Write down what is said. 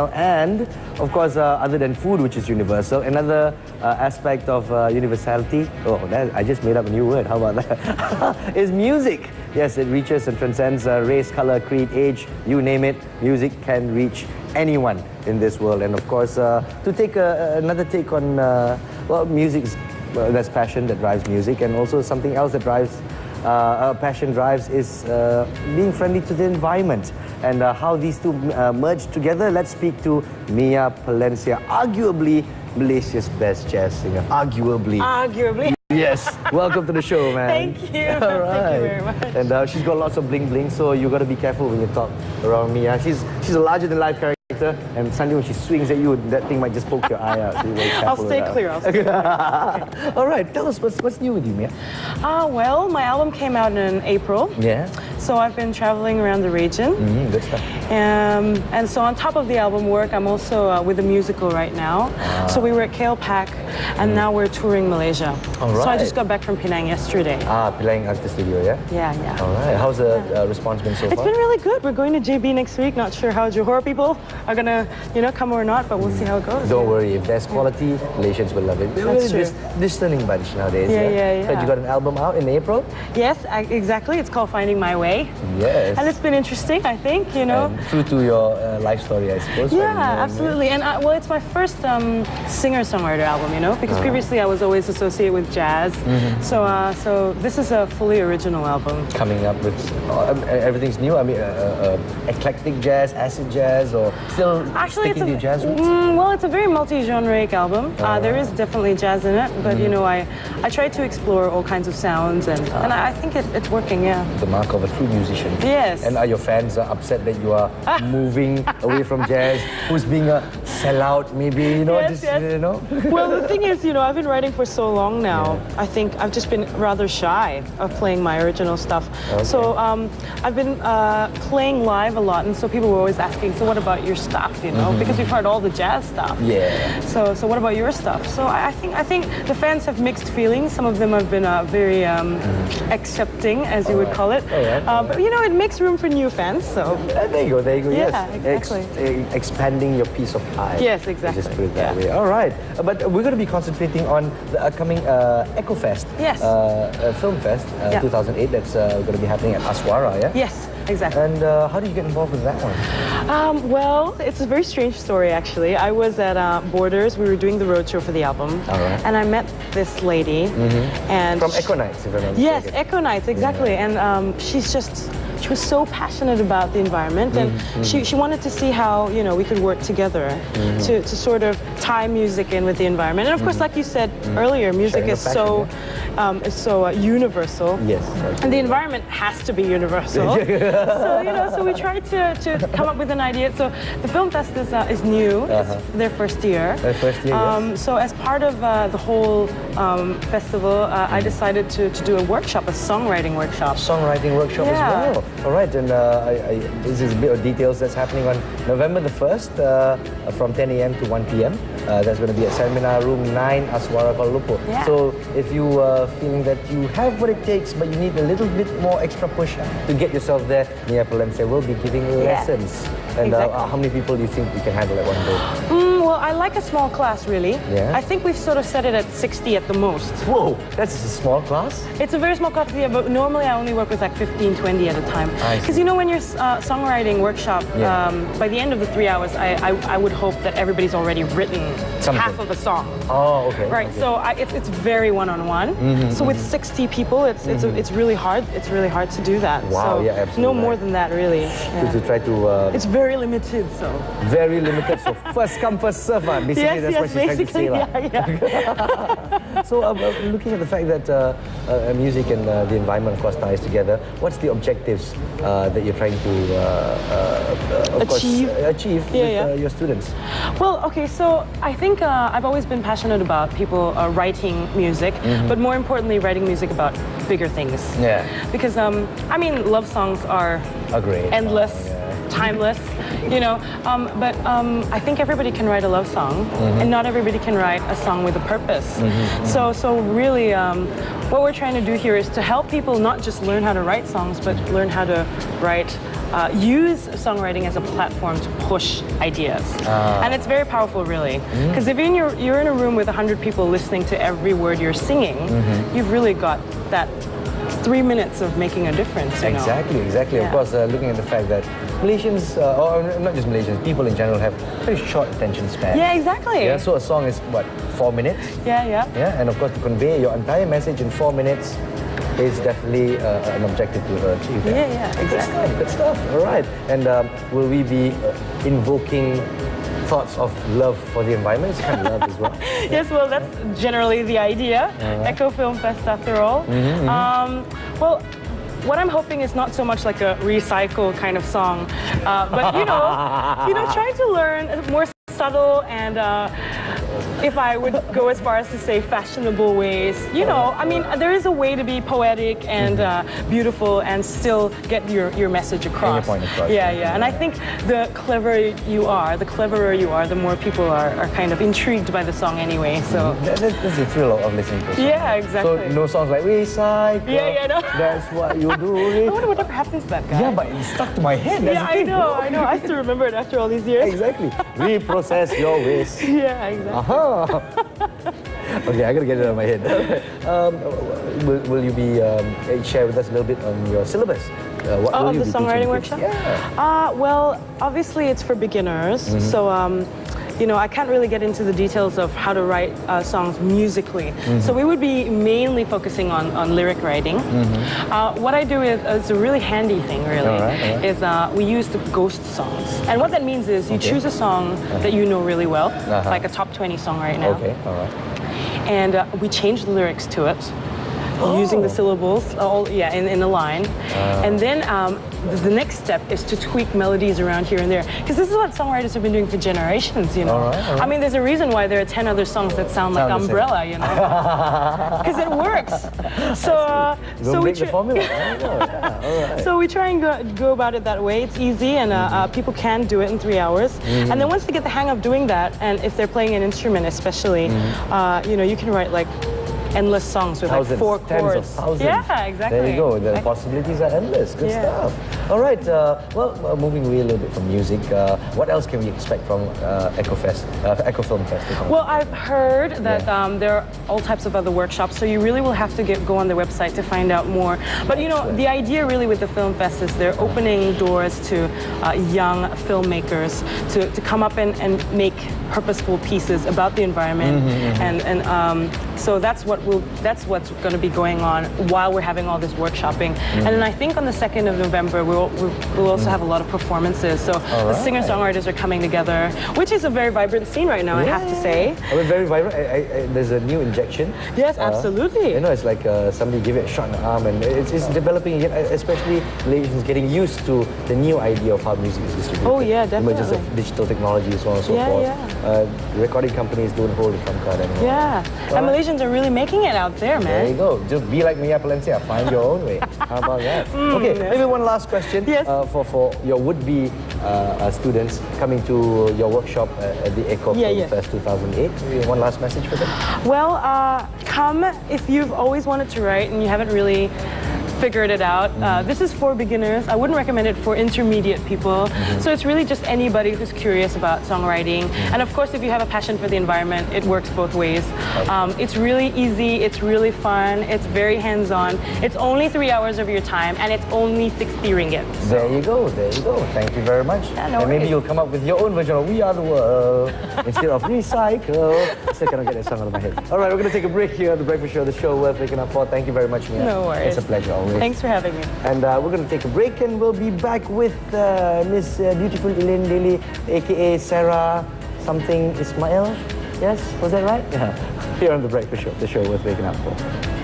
And of course, other than food, which is universal, another aspect of universality, I just made up a new word, how about that, is music. Yes, it reaches and transcends race, color, creed, age, you name it. Music can reach anyone in this world. And of course, to take another take on, music, that's passion that drives music, and also something else that drives passion drives is being friendly to the environment. And how these two merge together, let's speak to Mia Palencia, arguably Malaysia's best jazz singer. Arguably. Arguably. Yes. Welcome to the show, man. Thank you. All right. Thank you very much. And she's got lots of bling bling, so you got to be careful when you talk around Mia. She's a larger than life character, and suddenly when she swings at you, that thing might just poke your eye out. So I'll stay clear. Okay. All right. Tell us what's new with you, Mia. Well, my album came out in April. Yeah. So I've been traveling around the region. Good stuff. And so on top of the album work, I'm also with a musical right now. So we were at KLPAC, and now we're touring Malaysia. All right. So I just got back from Penang yesterday. Penang Artist Studio, yeah? Yeah. All right. How's the response been so far? It's been really good. We're going to JB next week. Not sure how Johor people are going to, come or not, but we'll see how it goes. Don't worry. If there's quality, Malaysians will love it. That's true. Discerning bunch nowadays. Yeah. But you got an album out in April? Yes, exactly. It's called Finding My Way. Yes. And it's been interesting, I think, And true to your life story, I suppose. Yeah, absolutely. And it's my first singer-songwriter album, because previously I was always associated with jazz. So this is a fully original album. Coming up with everything's new. I mean, eclectic jazz, acid jazz, or still sticking to jazz roots? Well, it's a very multi-genreic album. There is definitely jazz in it, but I try to explore all kinds of sounds, and I think it's working. Yeah. The mark of a true musician. Yes. And are your fans upset that you are moving away from jazz? Who's being a sellout, maybe? Yes. Well, the thing is, I've been writing for so long now. Yeah. I think I've just been rather shy of playing my original stuff. Okay. So I've been playing live a lot, and so people were always asking, so what about your stuff? Because we've heard all the jazz stuff. Yeah. So what about your stuff? So I think the fans have mixed feelings. Some of them have been very accepting, as you would call it. But it makes room for new fans. So there you go. Yeah, yes. exactly. Expanding your piece of pie. Yes, exactly. Just put it that way. All right. But we're going to be concentrating on the upcoming EcoFest. Yes. Film Fest 2008. That's going to be happening at Aswara. Yeah. Yes. Exactly. And how did you get involved with that one? Well, it's a very strange story, actually. I was at Borders. We were doing the roadshow for the album. All right. And I met this lady. And from EcoKnights, if I remember. Yes, EcoKnights, exactly. Yeah. And she was so passionate about the environment, and she wanted to see how we could work together to sort of tie music in with the environment. And of course, like you said earlier, music is so universal. Yes. And the environment has to be universal. So we tried to come up with an idea. So the Film Fest is new. It's their first year. Their first year, yes. So as part of the whole festival, I decided to do a workshop, a songwriting workshop. Songwriting workshop as well. All right, and this is a bit of details that's happening on November the 1st from 10 a.m. to 1 p.m. That's going to be at Seminar Room 9, Aswara, Kuala Lumpur. Yeah. So if you are feeling that you have what it takes, but you need a little bit more extra push to get yourself there, Mia Palencia will be giving lessons. And how many people do you think you can handle at one go? Well, I like a small class, really. Yeah. I think we've sort of set it at 60 at the most. Whoa, that's a small class? It's a very small class, yeah, but normally I only work with like 15, 20 at a time. Because when you're songwriting workshop, by the end of the 3 hours, I would hope that everybody's already written half of a song. Oh, okay. Right, okay. so it's very one-on-one. So with 60 people, it's really hard. It's really hard to do that. Wow, so yeah, absolutely. No more than that, really. Yeah. To try to... it's very limited, so... Very limited, so first come, first serve. Basically, that's what she's trying to say. Yeah. So looking at the fact that music and the environment, of course, ties together, what's the objectives that you're trying to achieve with your students? Well, okay, so I think I've always been passionate about people writing music, but more importantly, writing music about bigger things. Yeah. Because, love songs are endless, timeless, but I think everybody can write a love song, and not everybody can write a song with a purpose. So really, what we're trying to do here is to help people not just learn how to write songs, but learn how to write use songwriting as a platform to push ideas. And it's very powerful, really. Because if you're in a room with 100 people listening to every word you're singing, you've really got that 3 minutes of making a difference. You know? Exactly. Yeah. Of course, looking at the fact that Malaysians, or not just Malaysians, people in general have very short attention span. Yeah, exactly. Yeah, so a song is what, 4 minutes? Yeah. Yeah, and of course to convey your entire message in 4 minutes is definitely an objective to achieve. Yeah, exactly. Good stuff. All right. And will we be invoking thoughts of love for the environment? It's kind of love as well. Yes, well, that's generally the idea. Eco Film Fest, after all. Well, what I'm hoping is not so much like a recycle kind of song, but trying to learn more subtle and if I would go as far as to say fashionable ways, I mean, there is a way to be poetic and beautiful and still get your message across. And your point across. Yeah. And I think the cleverer you are, the more people are kind of intrigued by the song anyway. So That's the thrill of listening to a song. yeah, exactly. So no songs like recycle. Yeah, no. That's what you do. I wonder whatever happens to that guy. Yeah, but it stuck to my head. That's Yeah, the thing. I know. I still remember it after all these years. Exactly. Reprocess your waste. Yeah, exactly. Okay, I gotta get it out of my head. Will you be share with us a little bit on your syllabus? What will Of you the be teaching songwriting kids? workshop? Yeah. Well, obviously it's for beginners, so I can't really get into the details of how to write songs musically. So we would be mainly focusing on lyric writing. What I do is a really handy thing, really, All right. is we use the ghost songs. And what that means is you choose a song that you know really well, like a top 20 song right now. Okay, all right. And we change the lyrics to it. Using the syllables, in a line. And then the next step is to tweak melodies around here and there. Because this is what songwriters have been doing for generations, All right. I mean, there's a reason why there are 10 other songs that sound like the same. Umbrella, Because it works. Don't break the formula. All right. So we try and go about it that way. It's easy, and people can do it in 3 hours. And then once they get the hang of doing that, and if they're playing an instrument especially, you can write like endless songs with Thousands, like 4 tens of thousands. thousands. Yeah, exactly. There you go. The possibilities are endless. Good stuff. All right. Moving away a little bit from music, what else can we expect from Eco Film Festival? Well, I've heard that there are all types of other workshops, so you really will have to go on their website to find out more. But the idea really with the Film Fest is they're opening doors to young filmmakers to come up and make purposeful pieces about the environment, and so that's what's going to be going on while we're having all this workshopping. And then I think on the 2nd of November we'll also have a lot of performances. So the singer-songwriters are coming together, which is a very vibrant scene right now, I have to say. Very vibrant. There's a new injection. Yes, absolutely. It's like somebody give it a shot in the arm, and it's developing again, especially Malaysians getting used to the new idea of how music is distributed. Oh yeah, definitely. Emergence of digital technology, so on and so forth. Recording companies don't hold the trump card anymore. Yeah, and Malaysians are really making it out there, man. There you go. Just be like Mia Palencia. Find your own way. How about that? Okay, maybe one last question for your would-be students coming to your workshop at the Eco Film Fest 2008. Maybe one last message for them? Well, come if you've always wanted to write and you haven't really figured it out. This is for beginners. I wouldn't recommend it for intermediate people. So it's really just anybody who's curious about songwriting. And of course, if you have a passion for the environment, it works both ways. It's really easy, it's really fun, it's very hands-on. It's only 3 hours of your time, and it's only 60 ringgit. So. There you go. Thank you very much. Yeah, no and maybe worries. you'll come up with your own version of We Are the World instead of Recycle. Still cannot get that song out of my head. All right, we're going to take a break here at the Breakfast Show, the show worth waking up for. Thank you very much, Mia. No worries. It's a pleasure always. Thanks for having me. And we're going to take a break, and we'll be back with Miss Beautiful Elaine Daly, aka Sarah something Ismail. Yes, was that right? Yeah. Here on the Breakfast Show, the show worth waking up for.